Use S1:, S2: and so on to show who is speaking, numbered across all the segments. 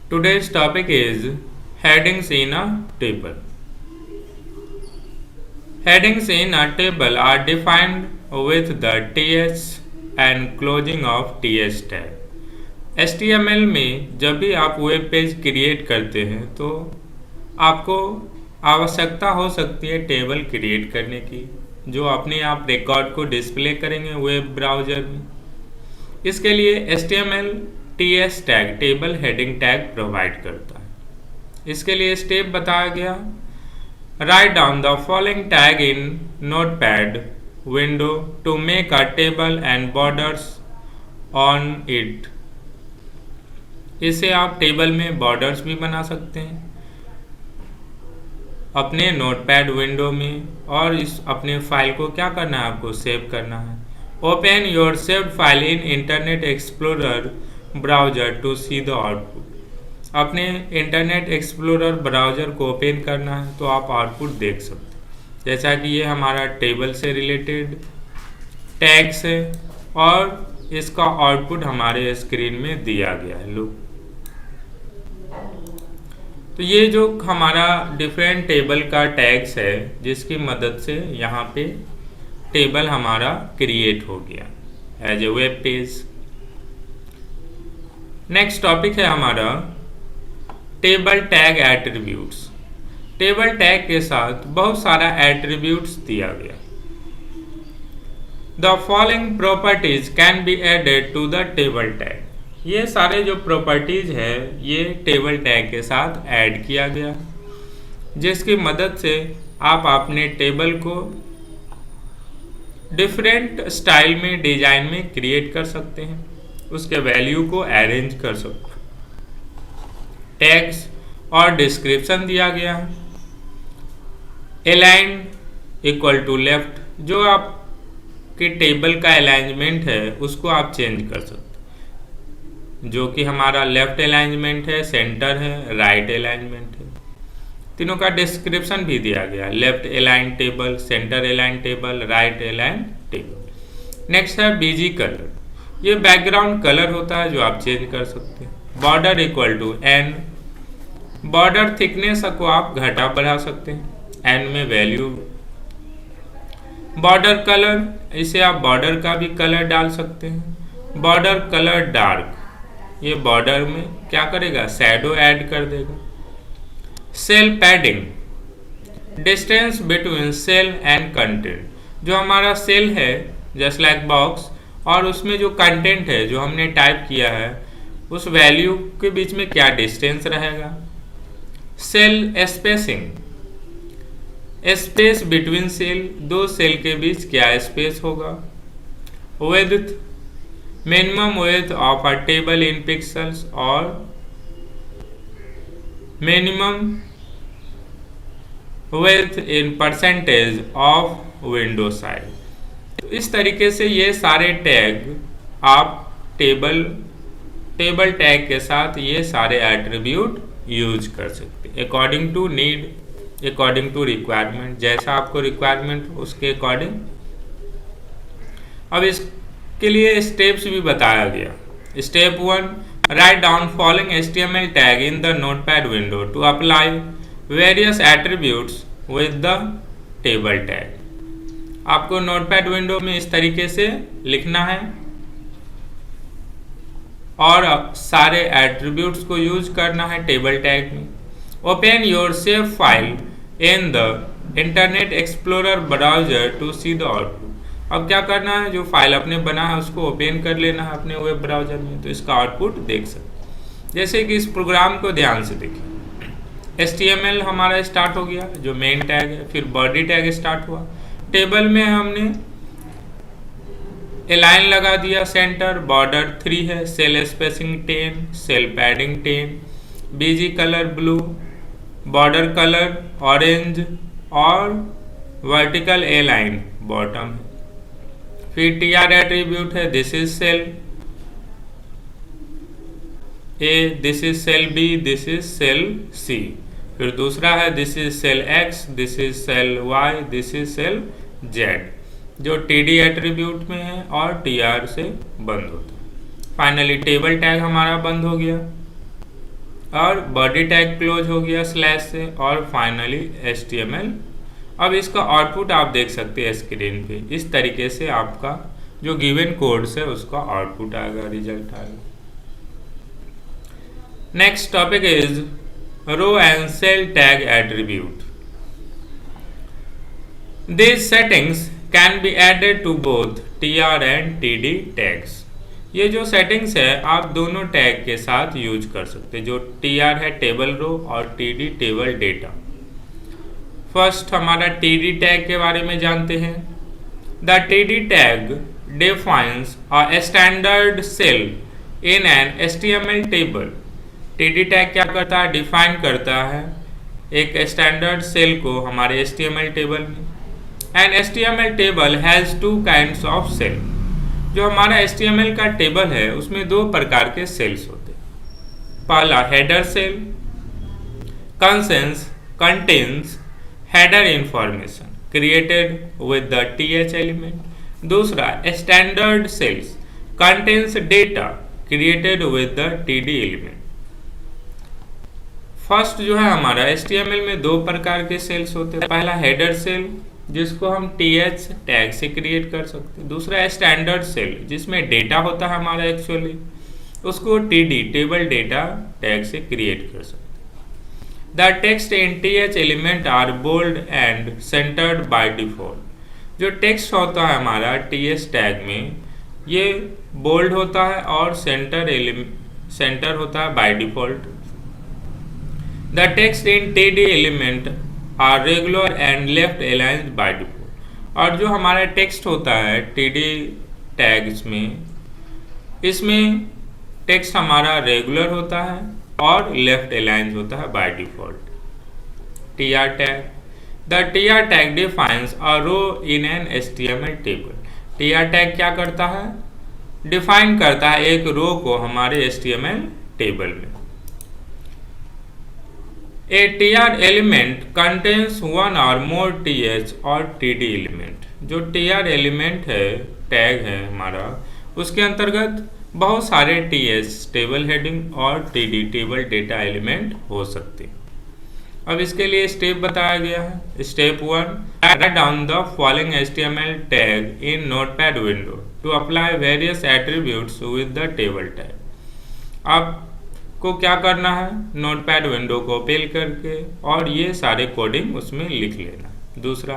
S1: Today's topic is headings in a table. Headings in a table are defined with the ts and closing of ts tag. HTML में जब भी आप web page create करते हैं तो आपको आवश्यकता हो सकती है टेबल क्रिएट करने की, जो अपने आप रिकॉर्ड को डिस्प्ले करेंगे वेब ब्राउज़र में। इसके लिए HTML ts tag table heading tag provide करता है। इसके लिए स्टेप बताया गया। Right down the following tag in notepad window to make a table and borders on it. इसे आप टेबल में बॉर्डर्स भी बना सकते हैं अपने नोटपैड विंडो में, और इस अपने फाइल को क्या करना है, आपको सेव करना है। Open your saved file in internet explorer browser to see the output. अपने इंटरनेट एक्सप्लोरर ब्राउज़र को ओपन करना है तो आप आउटपुट देख सकते हैं। जैसा कि ये हमारा टेबल से रिलेटेड टैग्स है और इसका आउटपुट हमारे स्क्रीन में दिया गया है। लो, तो ये जो हमारा डिफरेंट टेबल का टैग्स है जिसकी मदद से यहाँ पे टेबल हमारा क्रिएट हो गया as a web page. Next topic है हमारा table tag attributes. Table tag के साथ बहुत सारा एट्रीब्यूट्स दिया गया। The following properties can be added to the table tag. ये सारे जो प्रॉपर्टीज है ये टेबल टैग के साथ ऐड किया गया, जिसकी मदद से आप अपने टेबल को डिफरेंट स्टाइल में, डिजाइन में क्रिएट कर सकते हैं, उसके वैल्यू को अरेंज कर सकते हैं। टैग्स और डिस्क्रिप्शन दिया गया है। अलाइन इक्वल टू लेफ्ट, जो आपके टेबल का अलाइनमेंट है उसको आप चेंज कर सकते हैं, जो कि हमारा लेफ्ट अलाइनमेंट है, सेंटर है, राइट अलाइनमेंट है। तीनों का डिस्क्रिप्शन भी दिया गया, left align table, centre align table, right align table. Next है बीजी कलर। ये बैकग्राउंड कलर होता है जो आप चेंज कर सकते हैं। Border equal to N, border thickness को आप घटा बढ़ा सकते हैं एन में वैल्यू। बॉर्डर कलर, इसे आप बॉर्डर का भी कलर डाल सकते हैं। बॉर्डर कलर डार्क, ये बॉर्डर में क्या करेगा, शैडो ऐड कर देगा। Cell padding, distance between cell and content. जो हमारा सेल है जस्ट लाइक बॉक्स और उसमें जो कंटेंट है जो हमने टाइप किया है उस वैल्यू के बीच में क्या डिस्टेंस रहेगा। Cell spacing, space between cell, दो सेल के बीच क्या स्पेस होगा। Width, minimum width of a table in pixels और minimum width in percentage of window size. तो इस तरीके से ये सारे टैग आप टेबल टैग के साथ ये सारे एट्रीब्यूट यूज कर सकते हैं according to need, according to requirement, जैसा आपको रिक्वायरमेंट उसके अकॉर्डिंग। अब इसके लिए स्टेप्स भी बताया गया। Step 1, right down following HTML tag in the notepad window to apply various attributes with the table tag. आपको नोटपैड विंडो में इस तरीके से लिखना है और सारे एट्रीब्यूट्स को यूज करना है टेबल टैग में। Open your save file in the internet explorer browser to see the output. अब क्या करना है, जो फाइल आपने बना है उसको ओपन कर लेना है अपने वेब ब्राउज़र में, तो इसका आउटपुट देख सकते हैं। जैसे कि इस प्रोग्राम को ध्यान से देखिए। HTML हमारा स्टार्ट हो गया जो मेन टैग है, फिर बॉडी टैग स्टार्ट हुआ। टेबल में हमने अलाइन लगा दिया, सेंटर, बॉर्डर 3 है, cell spacing 10, cell padding 10, BG colour blue, border colour orange और वर्टिकल ए लाइन बॉटम है। फिर TR एट्रीब्यूट है, this is cell A, this is cell B, this is cell C। फिर दूसरा है this is cell X, this is cell Y, this is cell Z, जो TD attribute में है और TR से बंद होता है। फाइनली टेबल टैग हमारा बंद हो गया। और बॉडी टैग क्लोज हो गया स्लैश से, और फाइनली HTML। अब इसका आउटपुट आप देख सकते हैं स्क्रीन पे। इस तरीके से आपका जो गिवन कोड्स है उसका आउटपुट आएगा, रिजल्ट आएगा। Next topic is row and cell tag attribute. These settings can be added to both TR and TD tags। ये जो सेटिंग्स है आप दोनों टैग के साथ यूज कर सकते हैं। जो TR है टेबल रो और TD टेबल डेटा। फर्स्ट हमारा TD टैग के बारे में जानते हैं। The TD tag defines a standard cell in an HTML table. TD tag क्या करता है? डिफाइन करता है एक स्टैंडर्ड सेल को हमारे HTML टेबल में। An HTML table has two kinds of cell. जो हमारा HTML का टेबल है उसमें दो प्रकार के सेल्स होते हैं। पहला header cell contains header information created with the TH element. दूसरा standard cells contains data created with the TD element. First जो है हमारा HTML में दो प्रकार के सेल्स होते हैं। पहला हेडर सेल जिसको हम TH टैग से क्रिएट कर सकते हैं। दूसरा स्टैंडर्ड सेल जिसमें डेटा होता है हमारा एक्चुअली, उसको TD टेबल डेटा टैग से क्रिएट कर सकते हैं। The text in TH element are bold and centred by default. जो टेक्स्ट होता है हमारा TH टैग में ये बोल्ड होता है और सेंटर होता है by default. The text in TD element are regular and left aligned by default. और जो हमारा टेक्स्ट होता है TD टैग्स में, इसमें टेक्स्ट हमारा रेगुलर होता है और लेफ्ट अलाइन होता है by default. TR tag the TR tag defines a row in an HTML table. TR tag क्या करता है? डिफाइन करता है एक रो को हमारे HTML टेबल में। A TR element contains one और मोर TH और TD एलिमेंट। जो TR एलिमेंट है टैग है हमारा, उसके अंतर्गत बहुत सारे TH टेबल हेडिंग और TD टेबल डेटा एलिमेंट हो सकते हैं। अब इसके लिए स्टेप बताया गया है। Step 1, right down the following HTML tag in notepad window to apply various attributes with the table tag. आप को क्या करना है? नोटपैड विंडो को ओपन करके और ये सारे कोडिंग उसमें लिख लेना। दूसरा,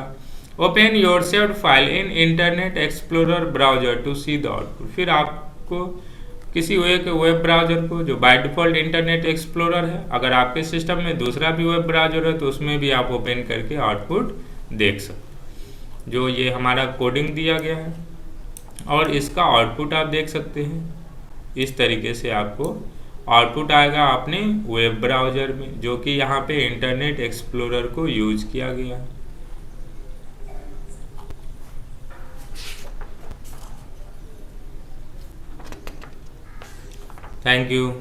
S1: open your saved file in internet explorer browser to see the output. फिर आपको किसी वेब ब्राउजर को, जो बाय डिफॉल्ट इंटरनेट एक्सप्लोरर है, अगर आपके सिस्टम में दूसरा भी वेब ब्राउजर है तो उसमें भी आप ओपन करके आउटपुट देख सकते। जो ये हमारा कोडिंग दिया गया है और इसका आउटपुट आप देख सकते हैं। इस तरीके से आपको आउटपुट आएगा अपने वेब ब्राउजर में, जो कि यहाँ पे इंटरनेट एक्सप्लोरर को यूज किया गया है। Thank you.